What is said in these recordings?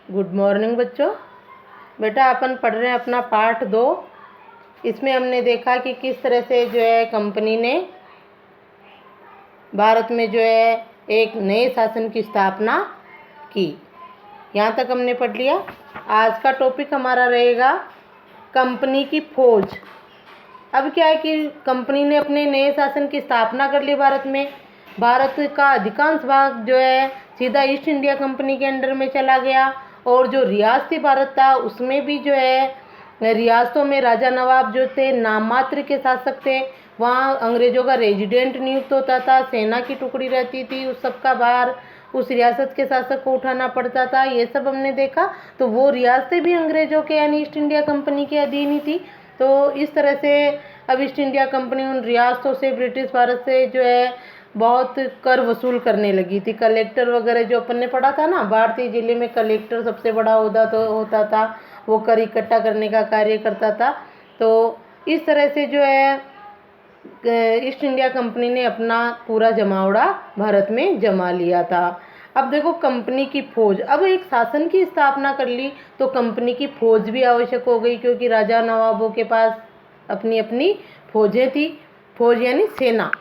Good morning बच्चों। बेटा अपन पढ़ रहे हैं अपना पार्ट 2। इसमें हमने देखा कि किस तरह से जो है कंपनी ने भारत में जो है एक नए शासन की स्थापना की। यहाँ तक हमने पढ़ लिया। आज का टॉपिक हमारा रहेगा कंपनी की फौज। अब क्या है कि कंपनी ने अपने नए शासन की स्थापना कर ली भारत में। भारत का अधिकांश भाग जो है सीधा ईस्ट इंडिया कंपनी के अंडर में चला गया और जो रियासती भारत था उसमें भी जो है रियासतों में राजा नवाब जो थे नाम मात्र के शासक थे। वहाँ अंग्रेजों का रेजिडेंट नियुक्त होता था, सेना की टुकड़ी रहती थी, उस सब का भार उस रियासत के शासक को उठाना पड़ता था। ये सब हमने देखा। तो वो रियासतें भी अंग्रेजों के यानी ईस्ट इंडिया कंपनी के अधीन ही थी। तो इस तरह से अब ईस्ट इंडिया कंपनी उन रियासतों से ब्रिटिश भारत से जो है बहुत कर वसूल करने लगी थी। कलेक्टर वगैरह जो अपन ने पढ़ा था ना, भारतीय जिले में कलेक्टर सबसे बड़ा ओहदा तो होता था, वो कर इकट्ठा करने का कार्य करता था। तो इस तरह से जो है ईस्ट इंडिया कंपनी ने अपना पूरा जमावड़ा भारत में जमा लिया था। अब देखो कंपनी की फौज, अब एक शासन की स्थापना कर ली तो कंपनी की फौज भी आवश्यक हो गई, क्योंकि राजा नवाबों के पास अपनी अपनी फौजें थी। फौज यानी सेना।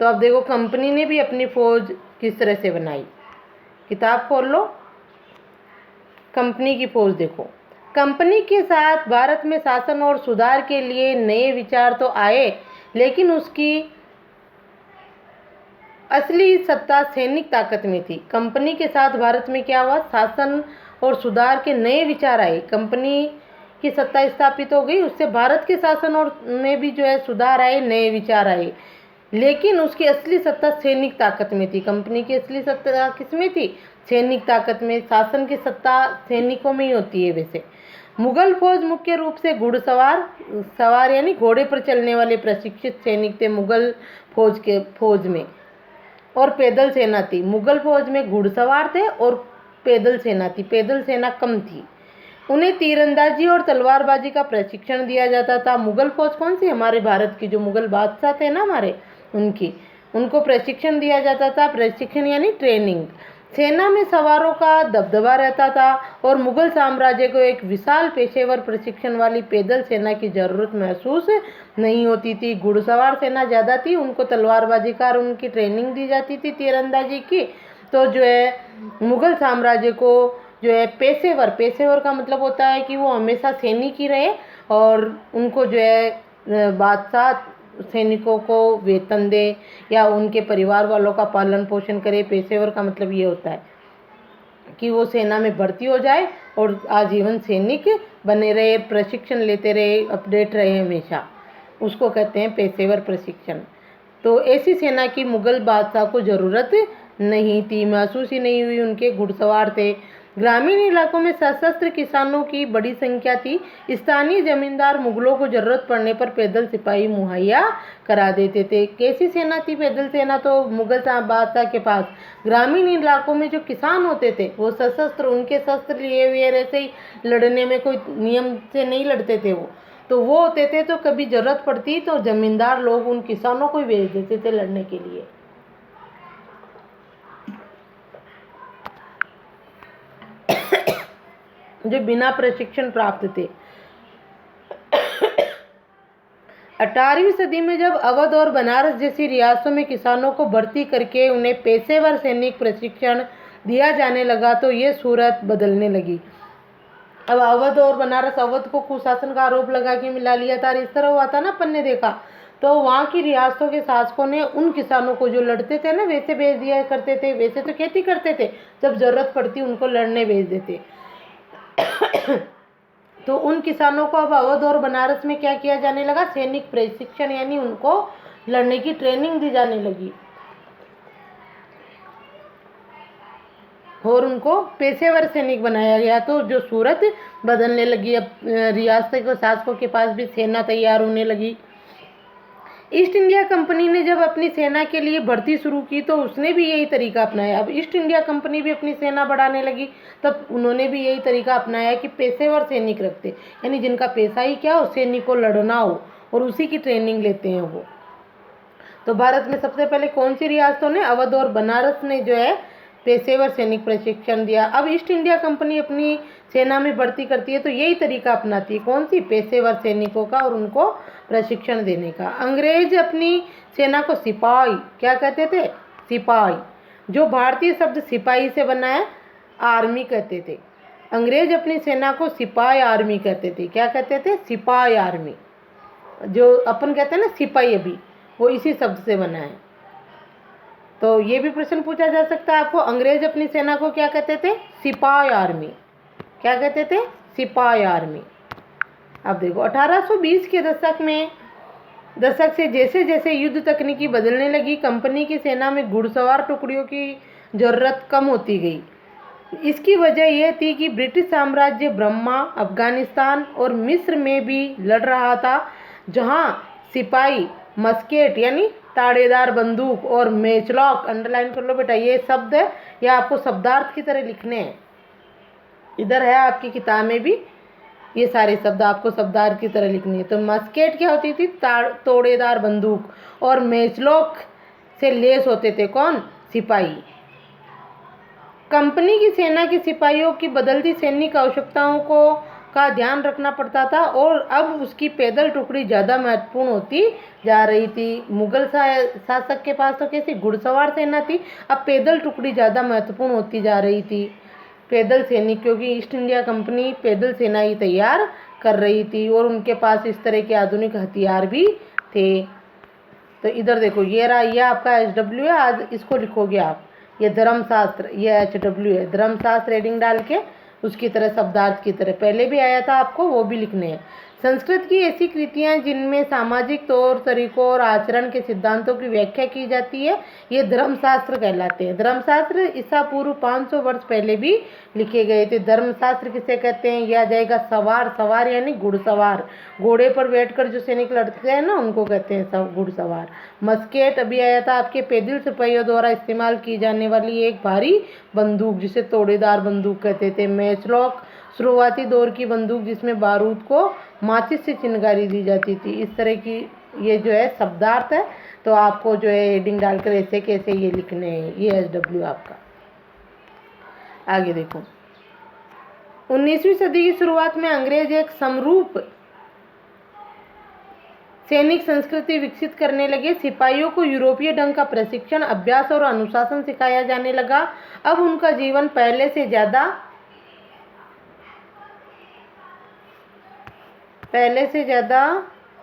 तो अब देखो कंपनी ने भी अपनी फौज किस तरह से बनाई। किताब खोल लो। कंपनी की फौज देखो। कंपनी के साथ भारत में शासन और सुधार के लिए नए विचार तो आए, लेकिन उसकी असली सत्ता सैनिक ताकत में थी। कंपनी के साथ भारत में क्या हुआ, शासन और सुधार के नए विचार आए, कंपनी की सत्ता स्थापित हो गई, उससे भारत के शासन और में भी जो है सुधार आए, नए विचार आए, लेकिन उसकी असली सत्ता सैनिक ताकत में थी। कंपनी की असली सत्ता किसमें थी, सैनिक ताकत में। शासन की सत्ता सैनिकों में ही होती है। वैसे मुगल फौज मुख्य रूप से घुड़सवार यानी घोड़े पर चलने वाले प्रशिक्षित सैनिक थे मुगल फौज में, और पैदल सेना थी। मुगल फौज में घुड़सवार थे और पैदल सेना थी। पैदल सेना कम थी। उन्हें तीरंदाजी और तलवारबाजी का प्रशिक्षण दिया जाता था। मुगल फौज कौन सी, हमारे भारत की जो मुगल बादशाह थे ना हमारे, उनको प्रशिक्षण दिया जाता था। प्रशिक्षण यानी ट्रेनिंग। सेना में सवारों का दबदबा रहता था और मुगल साम्राज्य को एक विशाल पेशेवर प्रशिक्षण वाली पैदल सेना की जरूरत महसूस नहीं होती थी। घुड़सवार सेना ज़्यादा थी, उनको तलवारबाजी का और उनकी ट्रेनिंग दी जाती थी तीरंदाजी की। तो जो है मुगल साम्राज्य को जो है पेशेवर का मतलब होता है कि वो हमेशा सैनिक ही रहे और उनको जो है बादशाह सैनिकों को वेतन दे या उनके परिवार वालों का पालन पोषण करे। पेशेवर का मतलब ये होता है कि वो सेना में भर्ती हो जाए और आजीवन सैनिक बने रहे, प्रशिक्षण लेते रहे, अपडेट रहे हमेशा, उसको कहते हैं पेशेवर प्रशिक्षण। तो ऐसी सेना की मुगल बादशाह को ज़रूरत नहीं थी, महसूस ही नहीं हुई। उनके घुड़सवार थे। ग्रामीण इलाकों में सशस्त्र किसानों की बड़ी संख्या थी। स्थानीय जमींदार मुगलों को जरूरत पड़ने पर पैदल सिपाही मुहैया करा देते थे। कैसी सेना थी पैदल सेना, तो मुगल बादशाह के पास ग्रामीण इलाकों में जो किसान होते थे वो सशस्त्र, उनके शस्त्र लिए हुए ऐसे ही लड़ने में कोई नियम से नहीं लड़ते थे वो होते थे। तो कभी जरूरत पड़ती तो जमींदार लोग उन किसानों को ही भेज देते थे लड़ने के लिए। जो बिना प्रशिक्षण प्राप्त थे। 18वीं सदी में जब अवध और बनारस जैसी रियासतों में किसानों को भर्ती करके उन्हें पेशेवर सैनिक प्रशिक्षण दिया जाने लगा तो ये सूरत बदलने लगी। अब अवध और बनारस, अवध को कुशासन का आरोप लगा के मिला लिया था, इस तरह हुआ था ना, अपन ने देखा। तो वहाँ की रियासतों के शासकों ने उन किसानों को जो लड़ते थे ना वैसे भेज दिया करते थे। वैसे तो खेती करते थे, जब जरूरत पड़ती उनको लड़ने भेज देते। तो उन किसानों को अब अवध और बनारस में क्या किया जाने लगा, सैनिक प्रशिक्षण यानी उनको लड़ने की ट्रेनिंग दी जाने लगी और उनको पेशेवर सैनिक बनाया गया। तो जो सूरत बदलने लगी, अब रियासत के शासकों के पास भी सेना तैयार होने लगी। ईस्ट इंडिया कंपनी ने जब अपनी सेना के लिए भर्ती शुरू की तो उसने भी यही तरीका अपनाया। अब ईस्ट इंडिया कंपनी भी अपनी सेना बढ़ाने लगी, तब उन्होंने भी यही तरीका अपनाया कि पेशेवर सैनिक रखते, यानी जिनका पेशा ही क्या हो, सैनिक को लड़ना हो, और उसी की ट्रेनिंग लेते हैं वो। तो भारत में सबसे पहले कौन सी रियासतों ने, अवध और बनारस ने जो है पेशेवर सैनिक प्रशिक्षण दिया। अब ईस्ट इंडिया कंपनी अपनी सेना में भर्ती करती है तो यही तरीका अपनाती है, कौन सी, पेशेवर सैनिकों का, और उनको प्रशिक्षण देने का। अंग्रेज अपनी सेना को सिपाही क्या कहते थे, सिपाही, जो भारतीय शब्द सिपाही से बना है, आर्मी कहते थे। अंग्रेज अपनी सेना को सिपाही आर्मी कहते थे। क्या कहते थे, सिपाही आर्मी। जो अपन कहते हैं ना सिपाही, अभी वो इसी शब्द से बना है। तो ये भी प्रश्न पूछा जा सकता है आपको, अंग्रेज अपनी सेना को क्या कहते थे, सिपाही आर्मी। क्या कहते थे, सिपाही आर्मी। अब देखो 1820 के दशक से जैसे जैसे युद्ध तकनीकी बदलने लगी, कंपनी की सेना में घुड़सवार टुकड़ियों की जरूरत कम होती गई। इसकी वजह यह थी कि ब्रिटिश साम्राज्य बर्मा, अफगानिस्तान और मिस्र में भी लड़ रहा था, जहां सिपाही मस्केट यानी ताड़ेदार बंदूक और मैचलॉक, अंडरलाइन कर लो बेटा, ये शब्द है, ये आपको शब्दार्थ की तरह लिखने हैं। इधर है आपकी किताब में भी, ये सारे शब्द आपको शब्दार्थ की तरह लिखनी है। तो मस्केट क्या होती थी, तोड़ेदार बंदूक, और मैचलॉक से लेस होते थे कौन, सिपाही। कंपनी की सेना के सिपाहियों की बदलती सैनिक आवश्यकताओं का ध्यान रखना पड़ता था, और अब उसकी पैदल टुकड़ी ज़्यादा महत्वपूर्ण होती जा रही थी। मुगल शासक के पास तो कैसी घुड़सवार सेना थी, अब पैदल टुकड़ी ज़्यादा महत्वपूर्ण होती जा रही थी, पैदल सैनिक, क्योंकि ईस्ट इंडिया कंपनी पैदल सेना ही तैयार कर रही थी और उनके पास इस तरह के आधुनिक हथियार भी थे। तो इधर देखो, ये रहा, ये आपका HW है, आज इसको लिखोगे आप, ये धर्मशास्त्र, ये HW है, धर्मशास्त्र हेडिंग डाल के उसकी तरह शब्दार्थ की तरह, पहले भी आया था आपको, वो भी लिखने हैं। संस्कृत की ऐसी कृतियाँ जिनमें सामाजिक तौर तरीकों और आचरण के सिद्धांतों की व्याख्या की जाती है, ये धर्मशास्त्र कहलाते हैं। धर्मशास्त्र ईसा पूर्व 500 वर्ष पहले भी लिखे गए थे। धर्मशास्त्र किसे कहते हैं, यह आ जाएगा सवार, सवार यानी घुड़सवार, घोड़े पर बैठकर जो सैनिक लड़ते हैं ना, उनको कहते हैं घुड़सवार। मस्केट अभी आया था आपके, पैदल सिपाहियों द्वारा इस्तेमाल की जाने वाली एक भारी बंदूक जिसे तोड़ेदार बंदूक कहते थे। मैचलॉक शुरुआती दौर की बंदूक जिसमें बारूद को माचिस से चिंगारी दी जाती थी। इस तरह की ये जो है शब्दार्थ है, तो आपको जो है हेडिंग डालकर ऐसे कैसे ये लिखने हैं, ये HW आपका। आगे देखो, 19वीं सदी की शुरुआत में अंग्रेज एक समरूप सैनिक संस्कृति विकसित करने लगे। सिपाहियों को यूरोपीय ढंग का प्रशिक्षण, अभ्यास और अनुशासन सिखाया जाने लगा। अब उनका जीवन पहले से ज़्यादा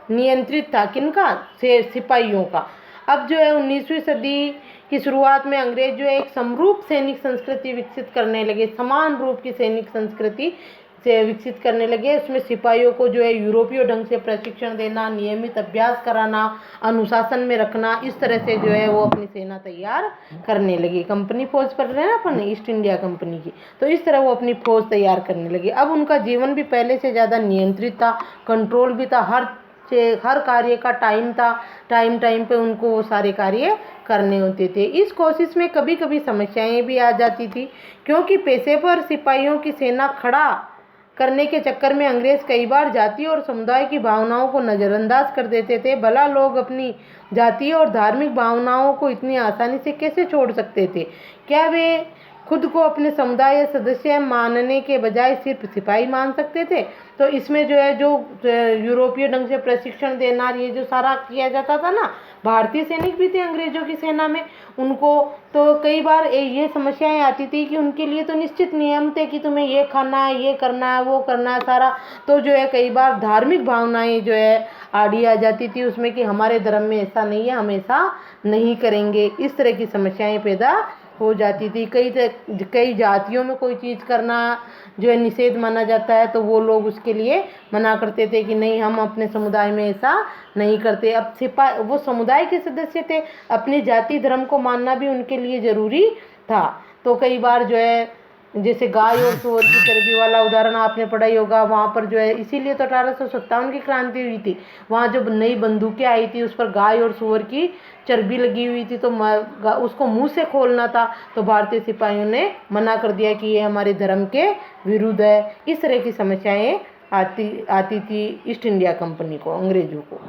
नियंत्रित था। किनका, सिपाहियों का। अब जो है 19वीं सदी की शुरुआत में अंग्रेज जो है एक समरूप सैनिक संस्कृति विकसित करने लगे, समान रूप की सैनिक संस्कृति से विकसित करने लगे। उसमें सिपाहियों को जो है यूरोपीय ढंग से प्रशिक्षण देना, नियमित अभ्यास कराना, अनुशासन में रखना, इस तरह से जो है वो अपनी सेना तैयार करने लगे। कंपनी फौज पढ़ रहे हैं ना अपन, ईस्ट इंडिया कंपनी की, तो इस तरह वो अपनी फौज तैयार करने लगे। अब उनका जीवन भी पहले से ज़्यादा नियंत्रित था, कंट्रोल भी था, हर कार्य का टाइम था, टाइम पे उनको वो सारे कार्य करने होते थे। इस कोशिश में कभी कभी समस्याएं भी आ जाती थी, क्योंकि पेशेवर सिपाहियों की सेना खड़ा करने के चक्कर में अंग्रेज कई बार जाति और समुदाय की भावनाओं को नज़रअंदाज कर देते थे। भला लोग अपनी जातीय और धार्मिक भावनाओं को इतनी आसानी से कैसे छोड़ सकते थे? क्या वे खुद को अपने समुदाय या सदस्य मानने के बजाय सिर्फ सिपाही मान सकते थे? तो इसमें जो है, जो यूरोपीय ढंग से प्रशिक्षण देना, ये जो सारा किया जाता था ना, भारतीय सैनिक भी थे अंग्रेजों की सेना में, उनको तो कई बार ये समस्याएं आती थी कि उनके लिए तो निश्चित नियम थे कि तुम्हें ये खाना है, ये करना है, वो करना है सारा, तो जो है कई बार धार्मिक भावनाएं जो है आड़ी आ जाती थी उसमें कि हमारे धर्म में ऐसा नहीं है, हम ऐसा नहीं करेंगे। इस तरह की समस्याएं पैदा हो जाती थी। कई जातियों में कोई चीज़ करना जो है निषेध माना जाता है, तो वो लोग उसके लिए मना करते थे कि नहीं, हम अपने समुदाय में ऐसा नहीं करते। अब वो समुदाय के सदस्य थे, अपनी जाति धर्म को मानना भी उनके लिए ज़रूरी था। तो कई बार जो है, जैसे गाय और सूअर की चर्बी वाला उदाहरण आपने पढ़ा ही होगा, वहाँ पर जो है इसीलिए तो 1857 की क्रांति हुई थी। वहाँ जब नई बंदूकें आई थी, उस पर गाय और सूअर की चर्बी लगी हुई थी, तो उसको मुंह से खोलना था, तो भारतीय सिपाहियों ने मना कर दिया कि ये हमारे धर्म के विरुद्ध है। इस तरह की समस्याएं आती थी ईस्ट इंडिया कंपनी को, अंग्रेजों को।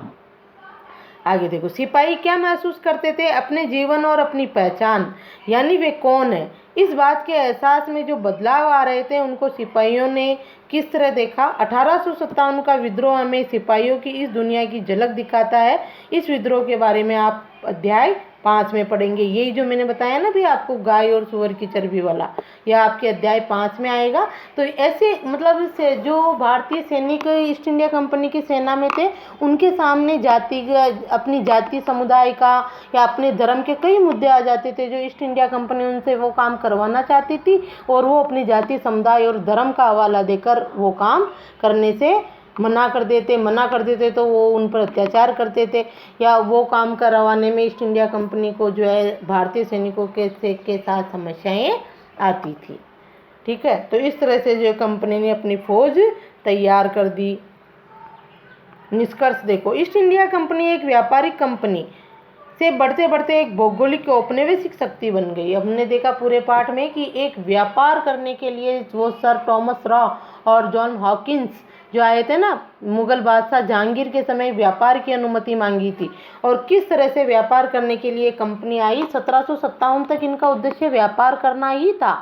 आगे देखो, सिपाही क्या महसूस करते थे? अपने जीवन और अपनी पहचान, यानी वे कौन है, इस बात के एहसास में जो बदलाव आ रहे थे उनको सिपाहियों ने किस तरह देखा? 1857 का विद्रोह हमें सिपाहियों की इस दुनिया की झलक दिखाता है। इस विद्रोह के बारे में आप अध्याय 5 में पढ़ेंगे। यही जो मैंने बताया ना भी आपको, गाय और सुअर की चर्बी वाला, यह आपके अध्याय 5 में आएगा। तो ऐसे मतलब से जो भारतीय सैनिक ईस्ट इंडिया कंपनी की सेना में थे, उनके सामने अपनी जाति समुदाय का या अपने धर्म के कई मुद्दे आ जाते थे जो ईस्ट इंडिया कंपनी उनसे वो काम करवाना चाहती थी, और वो अपनी जाति समुदाय और धर्म का हवाला देकर वो काम करने से मना कर देते तो वो उन पर अत्याचार करते थे, या वो काम करवाने में ईस्ट इंडिया कंपनी को जो है भारतीय सैनिकों के साथ समस्याएं आती थी। ठीक है, तो इस तरह से जो कंपनी ने अपनी फौज तैयार कर दी। निष्कर्ष देखो, ईस्ट इंडिया कंपनी एक व्यापारिक कंपनी से बढ़ते बढ़ते एक भौगोलिक औपनिवेशिक शक्ति बन गई। हमने देखा पूरे पाठ में कि एक व्यापार करने के लिए वो सर टॉमस रॉ और जॉन हॉकिंस जो आए थे ना, मुगल बादशाह जहांगीर के समय व्यापार की अनुमति मांगी थी, और किस तरह से व्यापार करने के लिए कंपनी आई। 1757 तक इनका उद्देश्य व्यापार करना ही था।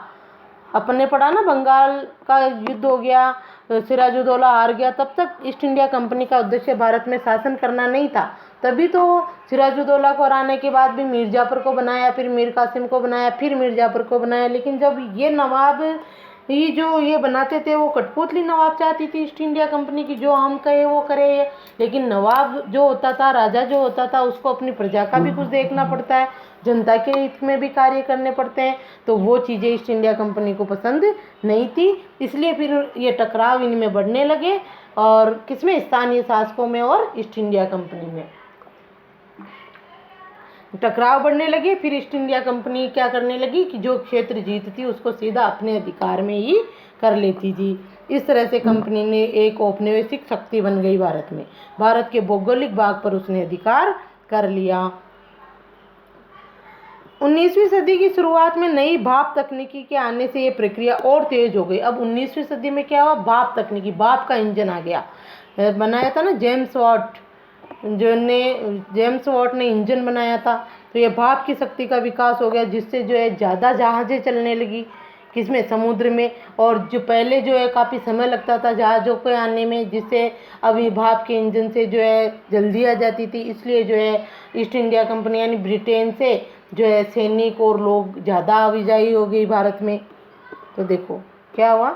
अपने पढ़ा ना, बंगाल का युद्ध हो गया, सिराजुद्दौला हार गया, तब तक ईस्ट इंडिया कंपनी का उद्देश्य भारत में शासन करना नहीं था। तभी तो सिराजुद्दौला को हराने के बाद भी मीर जाफर को बनाया, फिर मीर कासिम को बनाया, फिर मीर जाफर को बनाया। लेकिन जब ये नवाब ये बनाते थे, वो कठपुतली नवाब चाहती थी ईस्ट इंडिया कंपनी की, जो हम कहे वो करे। लेकिन नवाब जो होता था, राजा जो होता था, उसको अपनी प्रजा का भी कुछ देखना पड़ता है, जनता के हित में भी कार्य करने पड़ते हैं। तो वो चीज़ें ईस्ट इंडिया कंपनी को पसंद नहीं थी, इसलिए फिर ये टकराव इनमें बढ़ने लगे, और किसमें? स्थानीय शासकों में और ईस्ट इंडिया कंपनी में टकराव बढ़ने लगे। फिर ईस्ट इंडिया कंपनी क्या करने लगी कि जो क्षेत्र जीतती उसको सीधा अपने अधिकार में ही कर लेती थी। इस तरह से कंपनी ने एक औपनिवेशिक शक्ति बन गई भारत में। भारत के भौगोलिक भाग पर उसने अधिकार कर लिया। 19वीं सदी की शुरुआत में नई भाप तकनीकी के आने से ये प्रक्रिया और तेज हो गई। अब 19वीं सदी में क्या हुआ? भाप तकनीकी, भाप का इंजन आ गया। बनाया था ना जेम्स वाट ने इंजन बनाया था। तो ये भाप की शक्ति का विकास हो गया, जिससे जो है ज़्यादा जहाज़ें चलने लगी, किसमें? समुद्र में। और जो पहले जो है काफ़ी समय लगता था जहाज़ों को आने में, जिससे अभी भाप के इंजन से जो है जल्दी आ जाती थी। इसलिए जो है ईस्ट इंडिया कंपनी यानी ब्रिटेन से जो है सैनिक और लोग ज़्यादा आवाजाही हो गई भारत में। तो देखो क्या हुआ,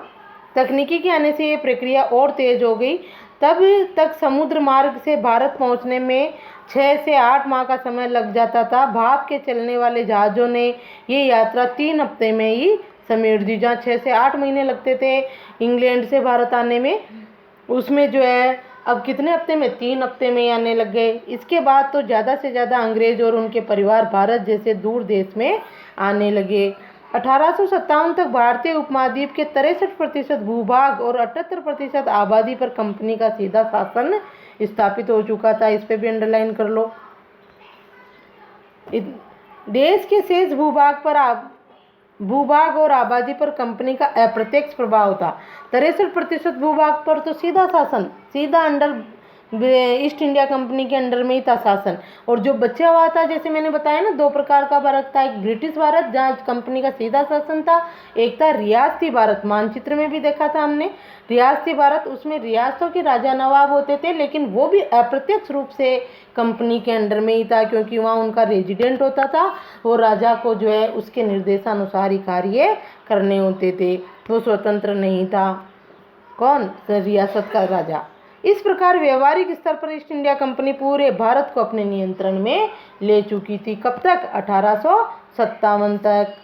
तकनीकी के आने से ये प्रक्रिया और तेज हो गई। तब तक समुद्र मार्ग से भारत पहुंचने में 6 से 8 माह का समय लग जाता था। भाप के चलने वाले जहाज़ों ने ये यात्रा 3 हफ्ते में ही समेट दी। जहाँ 6 से 8 महीने लगते थे इंग्लैंड से भारत आने में, उसमें जो है अब कितने हफ्ते में? 3 हफ्ते में आने लग गए। इसके बाद तो ज़्यादा से ज़्यादा अंग्रेज और उनके परिवार भारत जैसे दूर देश में आने लगे। 1857 तक भारतीय उपमहाद्वीप के 63% भूभाग और 78% आबादी पर कंपनी का सीधा शासन स्थापित हो चुका था। इस पे भी अंडरलाइन कर लो। देश के शेष भूभाग और आबादी पर कंपनी का अप्रत्यक्ष प्रभाव था। 63% भूभाग पर तो सीधा शासन, सीधा अंडर ईस्ट इंडिया कंपनी के अंडर में ही था शासन। और जो बचा हुआ था, जैसे मैंने बताया ना, 2 प्रकार का भारत था। एक ब्रिटिश भारत जहाँ कंपनी का सीधा शासन था, एक था रियासती भारत। मानचित्र में भी देखा था हमने रियासती भारत, उसमें रियासतों के राजा नवाब होते थे, लेकिन वो भी अप्रत्यक्ष रूप से कंपनी के अंडर में ही था, क्योंकि वहाँ उनका रेजिडेंट होता था। वो राजा को जो है उसके निर्देशानुसार ही कार्य करने होते थे, वो स्वतंत्र नहीं था। कौन? रियासत का राजा। इस प्रकार व्यवहारिक स्तर पर ईस्ट इंडिया कंपनी पूरे भारत को अपने नियंत्रण में ले चुकी थी। कब तक? 1857 तक।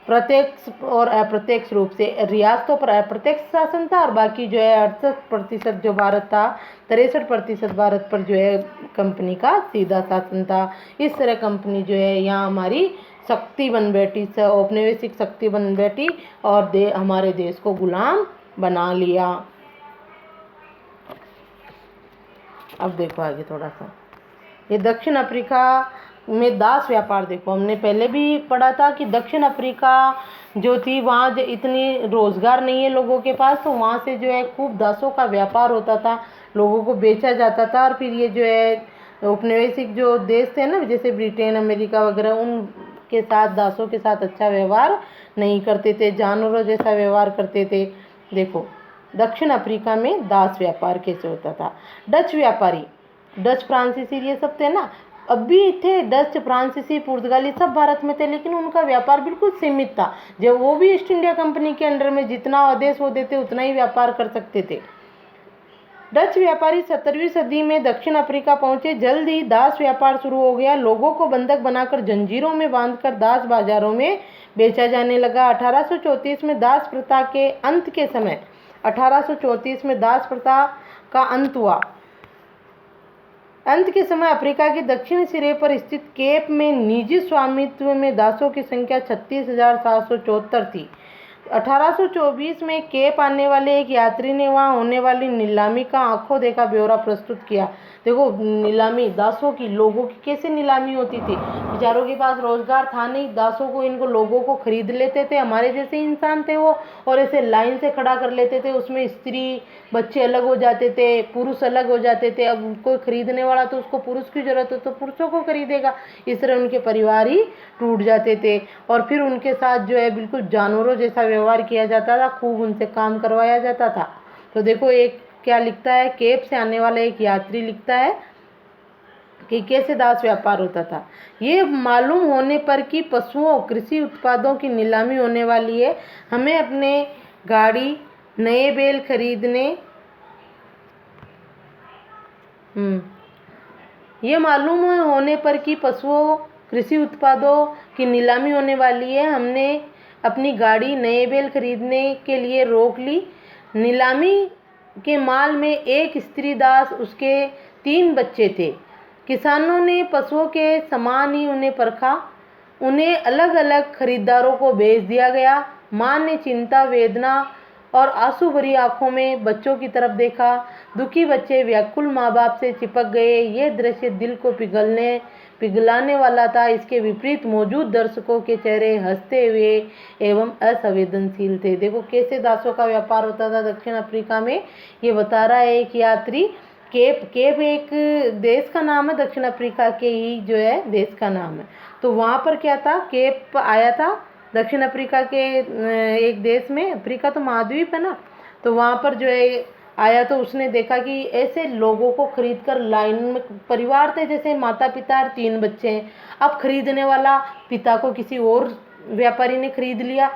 प्रत्यक्ष और अप्रत्यक्ष रूप से रियासतों पर अप्रत्यक्ष शासन था, और बाकी जो है 68% जो भारत था, 63% भारत पर जो है कंपनी का सीधा शासन था। इस तरह कंपनी जो है यहाँ हमारी शक्ति बन बैठी, औपनिवेशिक शक्ति बन बैठी, और हमारे देश को गुलाम बना लिया। अब देखो आगे थोड़ा सा, ये दक्षिण अफ्रीका में दास व्यापार। देखो हमने पहले भी पढ़ा था कि दक्षिण अफ्रीका जो थी, वहाँ जो इतनी रोज़गार नहीं है लोगों के पास, तो वहाँ से जो है खूब दासों का व्यापार होता था, लोगों को बेचा जाता था। और फिर ये जो है औपनिवेशिक जो देश थे ना, जैसे ब्रिटेन, अमेरिका वगैरह, उनके साथ, दासों के साथ अच्छा व्यवहार नहीं करते थे, जानवरों जैसा व्यवहार करते थे। देखो दक्षिण अफ्रीका में दास व्यापार कैसे होता था। डच व्यापारी, डच फ्रांसीसी ये सब थे ना, अब भी थे, डच फ्रांसीसी पुर्तगाली सब भारत में थे, लेकिन उनका व्यापार बिल्कुल सीमित था। जब वो भी ईस्ट इंडिया कंपनी के अंडर में जितना आदेश वो देते उतना ही व्यापार कर सकते थे। डच व्यापारी 17वीं सदी में दक्षिण अफ्रीका पहुंचे। जल्द ही दास व्यापार शुरू हो गया। लोगों को बंधक बनाकर जंजीरों में बांधकर दास बाजारों में बेचा जाने लगा। 1834 में दास प्रथा के अंत के समय 1834 में दास प्रथा का अंत हुआ। अंत के समय अफ्रीका के दक्षिण सिरे पर स्थित केप में निजी स्वामित्व में दासों की संख्या 36,774 थी। 1824 में केप आने वाले एक यात्री ने वहां होने वाली नीलामी का आंखों देखा ब्यौरा प्रस्तुत किया। देखो नीलामी, दासों की, लोगों की कैसे नीलामी होती थी। बेचारों के पास रोजगार था नहीं, दासों को, इनको लोगों को खरीद लेते थे, हमारे जैसे इंसान थे वो, और ऐसे लाइन से खड़ा कर लेते थे। उसमें स्त्री बच्चे अलग हो जाते थे, पुरुष अलग हो जाते थे। अब कोई खरीदने वाला तो उसको पुरुष की जरूरत है तो पुरुषों को खरीदेगा। इस तरह उनके परिवार ही टूट जाते थे। और फिर उनके साथ जो है बिल्कुल जानवरों जैसा व्यवहार किया जाता था, खूब उनसे काम करवाया जाता था। तो देखो एक क्या लिखता है, केप से आने वाला एक यात्री लिखता है कि कैसे दास व्यापार होता था। ये मालूम होने पर कि पशुओं, कृषि उत्पादों की नीलामी होने वाली है, हमें अपने गाड़ी, नए बैल खरीदने ये मालूम होने पर कि पशुओं, कृषि उत्पादों की नीलामी होने वाली है, हमने अपनी गाड़ी, नए बैल खरीदने के लिए रोक ली। नीलामी के माल में एक स्त्री दास, उसके 3 बच्चे थे। किसानों ने पशुओं के समान ही उन्हें परखा, उन्हें अलग अलग खरीदारों को बेच दिया गया। माँ ने चिंता, वेदना और आंसू भरी आंखों में बच्चों की तरफ देखा। दुखी बच्चे व्याकुल माँ बाप से चिपक गए। ये दृश्य दिल को पिघलाने वाला था। इसके विपरीत मौजूद दर्शकों के चेहरे हंसते हुए एवं असंवेदनशील थे। देखो कैसे दासों का व्यापार होता था दक्षिण अफ्रीका में, ये बता रहा है एक यात्री। केप एक देश का नाम है, दक्षिण अफ्रीका के ही जो है देश का नाम है। तो वहाँ पर क्या था, केप आया था दक्षिण अफ्रीका के एक देश में, अफ्रीका तो महाद्वीप है ना, तो वहाँ पर जो है आया तो उसने देखा कि ऐसे लोगों को खरीद कर लाइन में, परिवार थे जैसे माता पिता और 3 बच्चे हैं। अब खरीदने वाला पिता को किसी और व्यापारी ने खरीद लिया,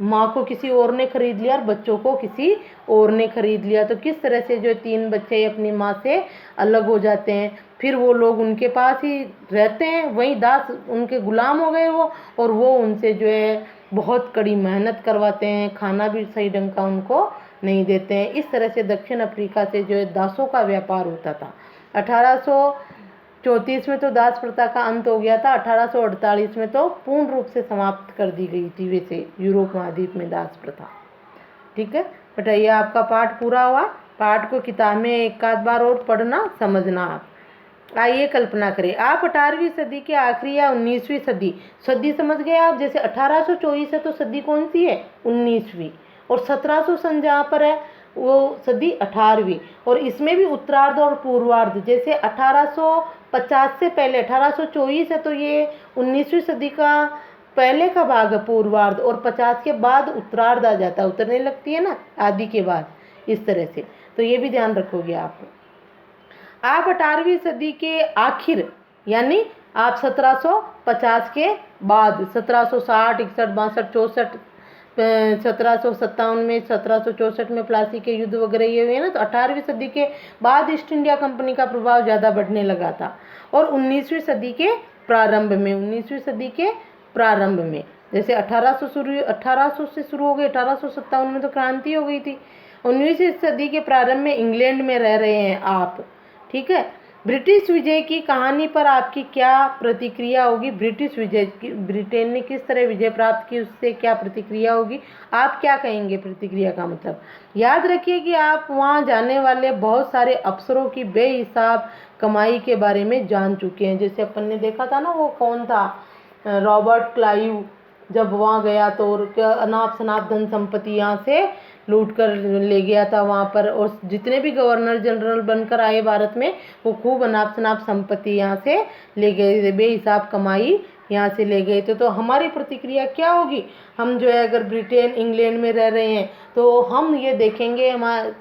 माँ को किसी और ने खरीद लिया और बच्चों को किसी और ने खरीद लिया। तो किस तरह से जो 3 बच्चे अपनी माँ से अलग हो जाते हैं, फिर वो लोग उनके पास ही रहते हैं, वहीं दास उनके गुलाम हो गए वो, और वो उनसे जो है बहुत कड़ी मेहनत करवाते हैं, खाना भी सही ढंग का उनको नहीं देते हैं। इस तरह से दक्षिण अफ्रीका से जो है दासों का व्यापार होता था। 1834 में तो दास प्रथा का अंत हो गया था। 1848 में तो पूर्ण रूप से समाप्त कर दी गई थी वैसे यूरोप महाद्वीप में दास प्रथा। ठीक है, बताइए आपका पाठ पूरा हुआ। पाठ को किताब में एक आध बार और पढ़ना, समझना आप। आइए कल्पना करें, आप 18वीं सदी के आखिरी या 19वीं सदी समझ गए आप। जैसे 1824 है तो सदी कौन सी है, 19वीं, और 1700 सन जहाँ पर है वो सदी 18वीं, और इसमें भी उत्तरार्ध और पूर्वार्ध। जैसे 1850 से पहले 1824 है तो ये 19वीं सदी का पहले का भाग है पूर्वार्ध, और 50 के बाद उत्तरार्ध आ जाता है, उतरने लगती है ना आदि के बाद, इस तरह से। तो ये भी ध्यान रखोगे आप। 18वीं सदी के आखिर यानी आप 1750 के बाद, 1760, 61, 62, 64, 1757 में, 1764 में प्लासी के युद्ध वगैरह ये हुए ना, तो 18वीं सदी के बाद ईस्ट इंडिया कंपनी का प्रभाव ज़्यादा बढ़ने लगा था। और 19वीं सदी के प्रारंभ में, 19वीं सदी के प्रारंभ में जैसे 1800 से शुरू हो गई, 1857 में तो क्रांति हो गई थी। 19वीं सदी के प्रारंभ में इंग्लैंड में रह रहे हैं आप, ठीक है। ब्रिटिश विजय की कहानी पर आपकी क्या प्रतिक्रिया होगी। ब्रिटिश विजय की, ब्रिटेन ने किस तरह विजय प्राप्त की, उससे क्या प्रतिक्रिया होगी, आप क्या कहेंगे प्रतिक्रिया का मतलब। याद रखिए कि आप वहाँ जाने वाले बहुत सारे अफसरों की बेहिसाब कमाई के बारे में जान चुके हैं। जैसे अपन ने देखा था ना, वो कौन था, रॉबर्ट क्लाइव, जब वहाँ गया तो अनाप शनाप धन संपत्ति यहाँ से लूट कर ले गया था वहाँ पर। और जितने भी गवर्नर जनरल बनकर आए भारत में, वो खूब अनाप शनाप संपत्ति यहाँ से ले गए थे, बेहिसाब कमाई यहाँ से ले गए थे। तो हमारी प्रतिक्रिया क्या होगी? हम जो है अगर ब्रिटेन इंग्लैंड में रह रहे हैं तो हम ये देखेंगे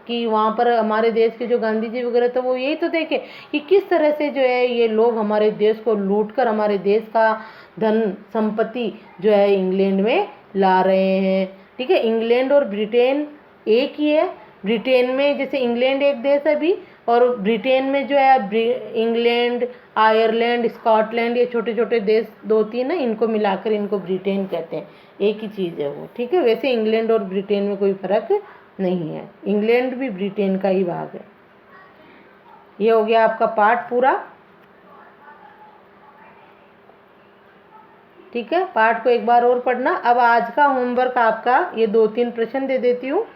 कि वहाँ पर हमारे देश के जो गांधी जी वगैरह थे वो यही तो देखे कि किस तरह से जो है ये लोग हमारे देश को लूट कर हमारे देश का धन संपत्ति जो है इंग्लैंड में ला रहे हैं। ठीक है, इंग्लैंड और ब्रिटेन एक ही है। ब्रिटेन में जैसे इंग्लैंड एक देश है अभी, और ब्रिटेन में जो है इंग्लैंड, आयरलैंड, स्कॉटलैंड, ये छोटे छोटे देश 2-3 है, इनको मिलाकर इनको ब्रिटेन कहते हैं। एक ही चीज़ है वो। ठीक है, वैसे इंग्लैंड और ब्रिटेन में कोई फ़र्क नहीं है, इंग्लैंड भी ब्रिटेन का ही भाग है। ये हो गया आपका पार्ट पूरा। ठीक है, पार्ट को एक बार और पढ़ना। अब आज का होमवर्क आपका ये 2-3 प्रश्न दे देती हूँ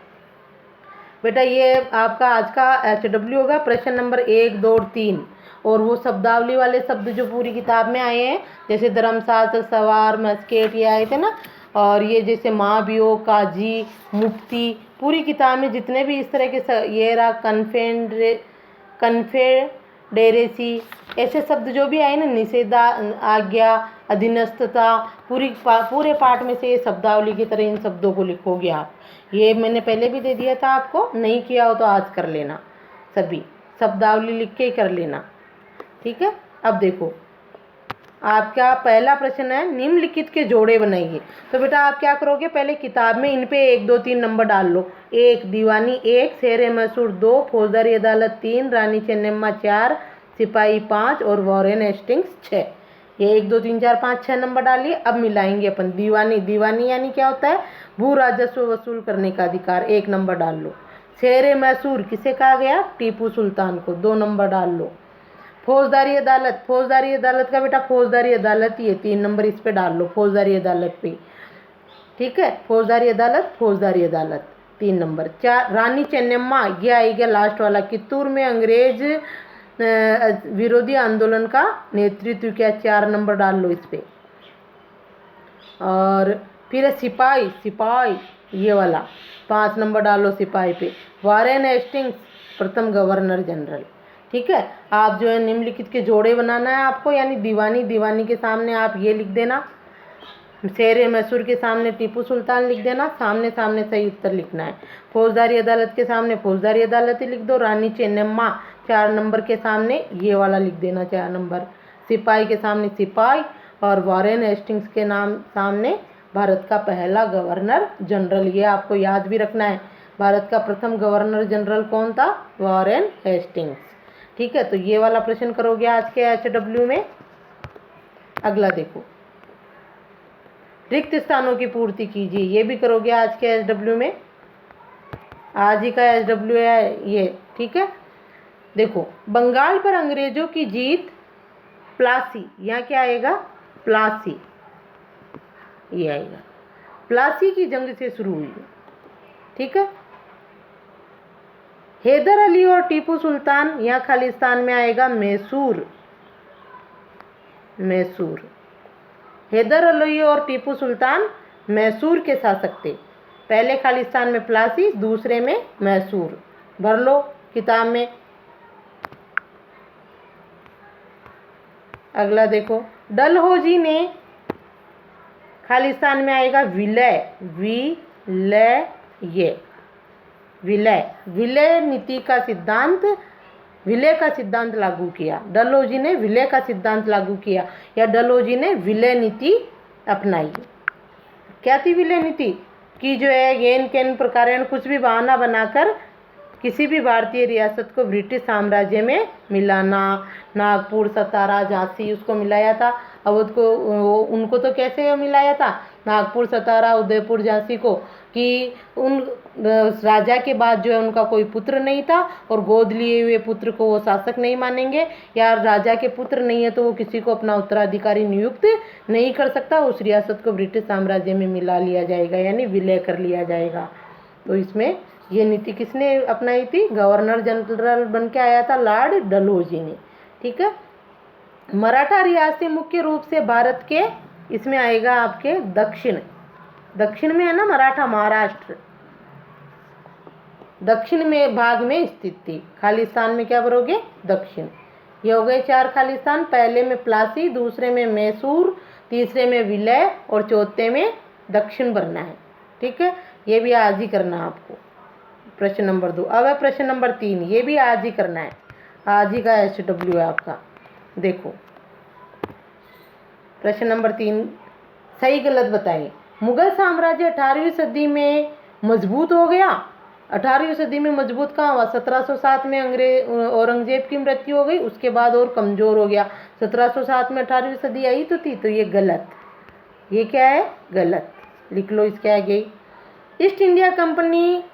बेटा। ये आपका आज का HW होगा, प्रश्न नंबर 1, 2 और 3। और वो शब्दावली वाले शब्द जो पूरी किताब में आए हैं, जैसे धर्मशास्त्र, सवार, मस्केट, ये आए थे ना। और ये जैसे महाभियोग, काजी, मुक्ति, पूरी किताब में जितने भी इस तरह के ये रहा, कन्फेडेरेसी, ऐसे शब्द जो भी आए ना, निषेधा, आज्ञा, अधीनस्थता, पूरे पाठ में से ये शब्दावली की तरह इन शब्दों को लिखोगे आप। ये मैंने पहले भी दे दिया था आपको, नहीं किया हो तो आज कर लेना, सभी शब्दावली लिख के ही कर लेना। ठीक है, अब देखो आपका पहला प्रश्न है, निम्नलिखित के जोड़े बनाइए। तो बेटा आप क्या करोगे, पहले किताब में इन पे 1, 2, 3 नंबर डाल लो। 1 दीवानी 1, शेर मैसूर 2, फौजदारी अदालत 3, रानी चेन्नम्मा 4, सिपाही 5 और वॉरेन हेस्टिंग्स 6। ये 1, 2, 3, 4, 5, 6 नंबर डालिए। अब मिलाएंगे अपन। दीवानी यानी क्या होता है? भू राजस्व वसूल करने का अधिकार, 1 नंबर डाल लो। शेर मैसूर किसे कहा गया? टीपू सुल्तान को, 2 नंबर डाल लो। फौजदारी अदालत का बेटा फौजदारी अदालत ही है, 3 नंबर इस पे डाल लो, फौजदारी अदालत पे। ठीक है, फौजदारी अदालत 3 नंबर। 4 रानी चेन्नम्मा, ये आएगा लास्ट वाला, कित्तूर में अंग्रेज विरोधी आंदोलन का नेतृत्व किया, 4 नंबर डाल लो इस पे। और फिर सिपाही ये वाला, 5 नंबर डालो सिपाही पे। वॉरेन हेस्टिंग्स प्रथम गवर्नर जनरल। ठीक है, आप जो है निम्नलिखित के जोड़े बनाना है आपको, यानी दीवानी के सामने आप ये लिख देना, शेर मैसूर के सामने टीपू सुल्तान लिख देना, सामने सही उत्तर लिखना है। फौजदारी अदालत के सामने फौजदारी अदालत ही लिख दो। रानी चेन्नम्मा 4 नंबर के सामने ये वाला लिख देना, 4 नंबर। सिपाही के सामने सिपाही, और वॉरेन हेस्टिंग्स के सामने भारत का पहला गवर्नर जनरल। ये आपको याद भी रखना है, भारत का प्रथम गवर्नर जनरल कौन था? Warren Hastings. ठीक है, तो ये वाला प्रश्न करोगे आज के HW में। अगला देखो, रिक्त स्थानों की पूर्ति कीजिए, ये भी करोगे आज के HW में। आज ही का HW है ये। ठीक है, देखो बंगाल पर अंग्रेजों की जीत, प्लासी, यहाँ क्या आएगा? प्लासी, ये आएगा। प्लासी की जंग से शुरू हुई। ठीक है, हैदर अली और टीपू सुल्तान, यहाँ खालिस्तान में आएगा मैसूर। हैदर अली और टीपू सुल्तान मैसूर के शासक थे। पहले खालिस्तान में प्लासी, दूसरे में मैसूर। भर लो किताब में। अगला देखो, डलहौजी ने, खालिस्तान में आएगा विलय नीति का सिद्धांत, विलय का सिद्धांत लागू किया। डलहौजी ने विलय का सिद्धांत लागू किया, या डलहौजी ने विलय नीति अपनाई। क्या थी विलय नीति? कि जो है गेन केन प्रकारेण कुछ भी बहाना बनाकर किसी भी भारतीय रियासत को ब्रिटिश साम्राज्य में मिलाना। नागपुर, सतारा, झांसी उसको मिलाया था। अवध को, उनको तो कैसे मिलाया था? नागपुर, सतारा, उदयपुर, झांसी को, कि उन राजा के बाद जो है उनका कोई पुत्र नहीं था, और गोद लिए हुए पुत्र को वो शासक नहीं मानेंगे, या राजा के पुत्र नहीं है तो वो किसी को अपना उत्तराधिकारी नियुक्त नहीं कर सकता। उस रियासत को ब्रिटिश साम्राज्य में मिला लिया जाएगा, यानी विलय कर लिया जाएगा। तो इसमें ये नीति किसने अपनाई थी? गवर्नर जनरल बन के आया था लॉर्ड डलहौजी ने। ठीक है, मराठा रियासतें मुख्य रूप से भारत के, इसमें आएगा आपके दक्षिण में है ना मराठा, महाराष्ट्र, दक्षिण में भाग में स्थित थी। खाली स्थान में क्या भरोगे? दक्षिण। ये हो गए 4 खाली स्थान। पहले में प्लासी, दूसरे में मैसूर, तीसरे में विलय और चौथे में दक्षिण भरना है। ठीक है, ये भी आज ही करना है आपको। प्रश्न नंबर 2। अब है प्रश्न नंबर 3, ये भी आज ही करना है, आज ही का SW है आपका। देखो प्रश्न नंबर 3, सही गलत बताइए। मुगल साम्राज्य 18वीं सदी में मजबूत हो गया। 18वीं सदी में मजबूत कहाँ हुआ? 1707 में औरंगजेब की मृत्यु हो गई, उसके बाद और कमज़ोर हो गया। 1707 में 18वीं सदी आई तो थी, तो ये गलत। ये क्या है? गलत। लिख लो इसके आगे। East India company,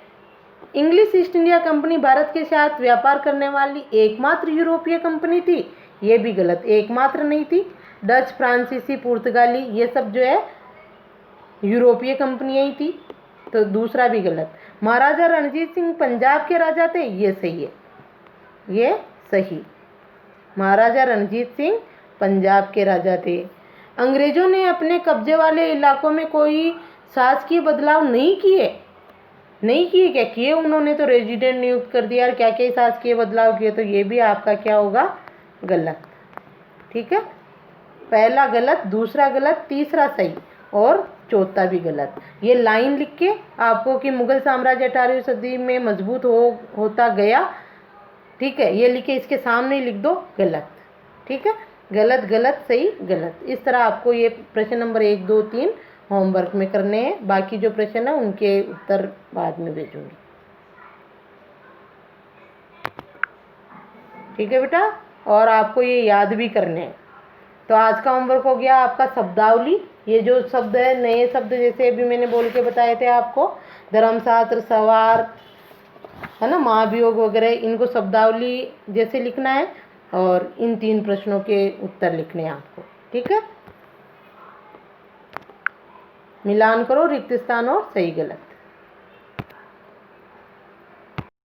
English east India company Bharat के साथ व्यापार करने वाली एकमात्र यूरोपीय कंपनी थी। ये भी गलत, एकमात्र नहीं थी। डच, फ्रांसीसी, पुर्तगाली, ये सब जो है यूरोपीय कंपनियां ही थी, तो दूसरा भी गलत। महाराजा रणजीत सिंह पंजाब के राजा थे, ये सही है, ये सही। महाराजा रणजीत सिंह पंजाब के राजा थे। अंग्रेजों ने अपने कब्जे वाले इलाकों में कोई शासकीय बदलाव नहीं किए। नहीं किए क्या? किए उन्होंने, तो रेजिडेंट नियुक्त कर दिया। क्या क्या शासकीय बदलाव किए? तो ये भी आपका क्या होगा? गलत। ठीक है, पहला गलत, दूसरा गलत, तीसरा सही और चौथा भी गलत। ये लाइन लिख के आपको कि मुगल साम्राज्य 18वीं सदी में मजबूत होता गया, ठीक है, ये लिखे, इसके सामने लिख दो गलत। ठीक है, गलत गलत सही गलत। इस तरह आपको ये प्रश्न नंबर 1, 2, 3 होमवर्क में करने हैं। बाकी जो प्रश्न है उनके उत्तर बाद में भेजूंगी। ठीक है बेटा, और आपको ये याद भी करने हैं। तो आज का होमवर्क हो गया आपका शब्दावली। ये जो शब्द है, नए शब्द जैसे अभी मैंने बोल के बताए थे आपको, धर्मशास्त्र, सवार, है ना, महाभियोग वगैरह, इनको शब्दावली जैसे लिखना है और इन 3 प्रश्नों के उत्तर लिखने हैं आपको। ठीक है, मिलान करो रिक्त स्थान और सही गलत।